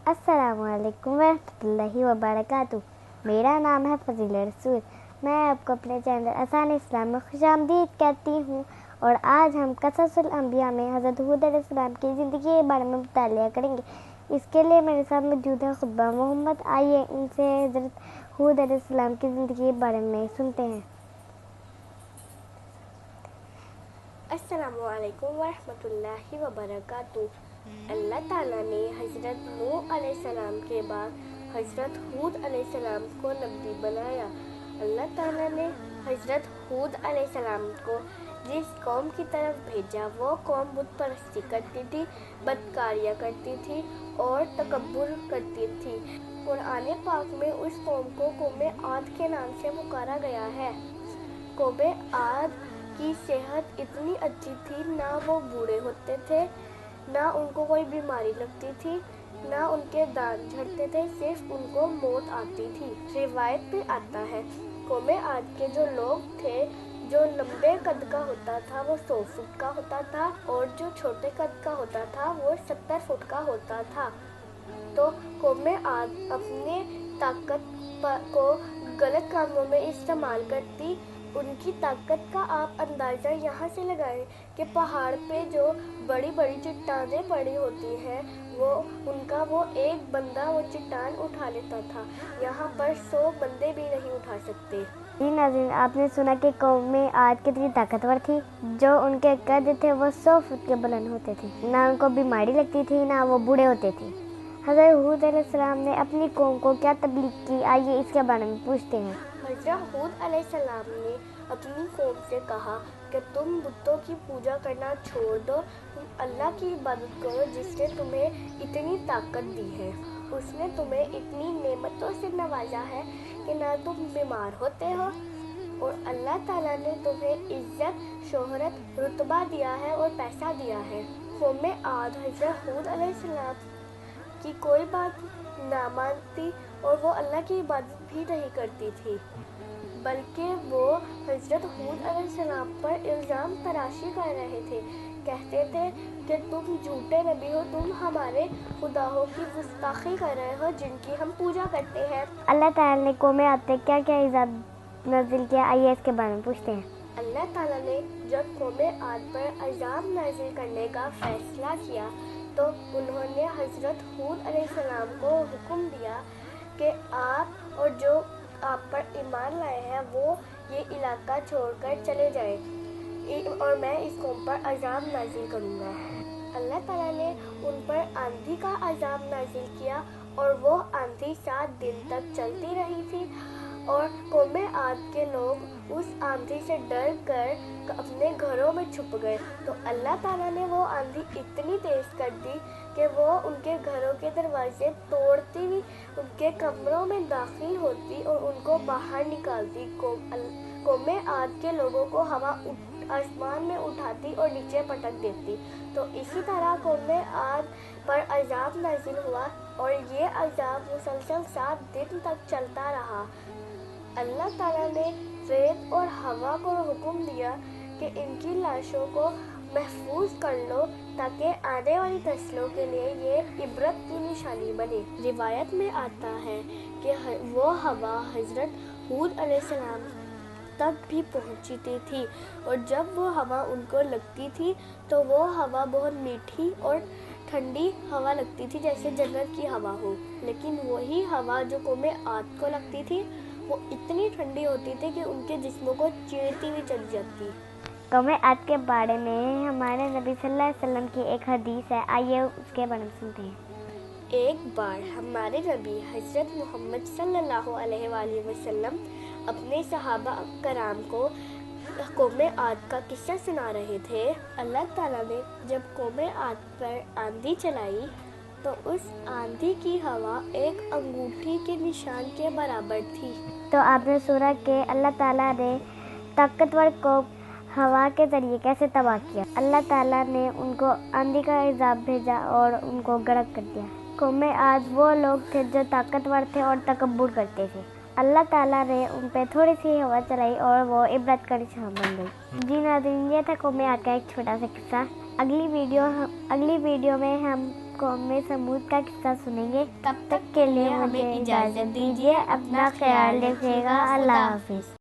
अस्सलामुअलैकुम वरहमतुल्लाहि वबरकातुह। मेरा नाम है फजीला रसूल। मैं आपको अपने चैनल आसान इस्लाम में खुशामदीद कहती हूँ। और आज हम क़ससुल अंबिया में हज़रत हूद अलैहिस्सलाम की ज़िंदगी के बारे में मुतालिया करेंगे। इसके लिए मेरे साथ मौजूद है खुतबा मोहम्मद। आइए इनसे हज़रत हूद अलैहिस्सलाम की ज़िंदगी के बारे में सुनते हैं। अस्सलामुअलैकुम वरहमतुल्लाहि वबरकातुह। अल्लाह ताला ने हज़रत नूह अलैहिस्सलाम के बाद हज़रत हूद अलैहिस्सलाम को नबी बनाया। अल्लाह ताला ने हज़रत हूद अलैहिस्सलाम को जिस कौम की तरफ भेजा वो कौम बुत परस्ती करती थी, बदकारियाँ करती थी और तकब्बुर करती थी। कुरान पाक में उस कौम को कौमे आद के नाम से पुकारा गया है। कौमे आद की सेहत इतनी अच्छी थी, ना वो बूढ़े होते थे, ना उनको कोई बीमारी लगती थी, ना उनके दांत झड़ते थे, सिर्फ उनको मौत आती थी। रिवायत में आता है कौमे आद के जो लोग थे, जो लंबे कद का होता था वो 100 फुट का होता था और जो छोटे कद का होता था वो 70 फुट का होता था। तो कौमे आद अपने ताकत को गलत कामों में इस्तेमाल करती। उनकी ताकत का आप अंदाज़ा यहाँ से लगाएं कि पहाड़ पे जो बड़ी बड़ी चट्टानें पड़ी होती हैं वो एक बंदा वो चट्टान उठा लेता था। यहाँ पर 100 बंदे भी नहीं उठा सकते। जी नाज़रीन, आपने सुना कि कौमें आद कितनी ताकतवर थी। जो उनके कद थे वो 100 फुट के बुलंद होते थे, ना उनको बीमारी लगती थी, ना वो बूढ़े होते थे। हज़रत हूद अलैहिस्सलाम ने अपनी कौम को क्या तबलीग की, आइए इसके बारे में पूछते हैं। हज़रत हूद अलैहिस्सलाम ने अपनी कौम से कहा कि तुम बुतों की पूजा करना छोड़ दो, तुम अल्लाह की इबादत करो जिसने तुम्हें इतनी ताकत दी है। उसने तुम्हें इतनी नेमतों से नवाजा है कि ना तुम बीमार होते हो और अल्लाह ताला ने तुम्हें इज्जत, शोहरत, रुतबा दिया है और पैसा दिया है। कौमे आद हज़रत हूद अलैहिस्सलाम की कोई बात ना मानती और वो अल्लाह की इबादत भी नहीं करती थी, बल्कि वो हज़रत हूद अलैहिस्सलाम पर इल्ज़ाम तराशी कर रहे थे। कहते थे कि तुम झूठे नबी हो, तुम हमारे खुदाओं की गुस्ताखी कर रहे हो जिनकी हम पूजा करते हैं। अल्लाह ताला ने कौमे आद पे क्या क्या इज़ाब नाज़िल किया, आइए इसके बारे में पूछते हैं। अल्लाह ताला ने जब कौमे आद पर अज़ाब नाज़िल करने का फ़ैसला किया तो उन्होंने हज़रत हूद अलैहिस्सलाम को हुक्म दिया कि आप और जो आप पर ईमान लाए हैं वो ये इलाका छोड़कर चले जाएं और मैं इस कौम पर अज़ाब नाज़िल करूँगा। अल्लाह ताला ने उन पर आंधी का अज़ाब नाज़िल किया और वो आंधी 7 दिन तक चलती रही थी और कौमे आद के लोग उस आंधी से डर कर अपने घरों में छुप गए। तो अल्लाह ताला ने वो आंधी इतनी तेज़ कर दी कि वो उनके घरों के दरवाजे तोड़ती हुई उनके कमरों में दाखिल होती और उनको बाहर निकालती। कौमे आद के लोगों को हवा आसमान में उठाती और नीचे पटक देती। तो इसी तरह कौमे आद पर अज़ाब नाज़िल हुआ और ये अज़ाब मुसलसल 7 दिन तक चलता रहा। अल्लाह ताला ने रेत और हवा को हुक्म दिया कि इनकी लाशों को महफूज कर लो ताकि आने वाली नस्लों के लिए ये इबरत की निशानी बने। रिवायत में आता है कि वो हवा हज़रत हूद अलैहिस्सलाम तक भी पहुंचती थी और जब वो हवा उनको लगती थी तो वो हवा बहुत मीठी और ठंडी हवा लगती थी, जैसे जन्नत की हवा हो। लेकिन वही हवा जो कौमे आद को लगती थी वो इतनी ठंडी होती थी कि उनके जिस्मों को चीरती हुई चली जाती। कौमे आद के बारे में हमारे नबी सल्लल्लाहु अलैहि वसल्लम की एक हदीस है, आइए उसके बारे में सुनते हैं। एक बार हमारे नबी हज़रत मोहम्मद सल्लल्लाहु अलैहि वसल्लम अपने सहाबा कराम को कौमे आद का किस्सा सुना रहे थे। अल्लाह ताला ने जब कौमे आद पर आंधी चलाई तो उस आंधी की हवा एक अंगूठी के निशान के बराबर थी। तो आपने सुना कि अल्लाह ताला ने ताकतवर को हवा के ज़रिए कैसे तबाह किया। अल्लाह ताला ने उनको आंधी का इज़ाब भेजा और उनको गर्क कर दिया। कौमे आद वो लोग थे जो ताकतवर थे और तकब्बुर करते थे। अल्लाह ताला ने उन पे थोड़ी सी हवा चलाई और वो इबरत का निशान बन गई। जी नाज़रीन, ये था कौमे आद का एक छोटा सा किस्सा। अगली वीडियो में हम قوم سمود کا قصہ سنیں گے. تب تک کے لیے ہمیں اجازت دیجیے. اپنا خیال رکھیے گا. اللہ حافظ.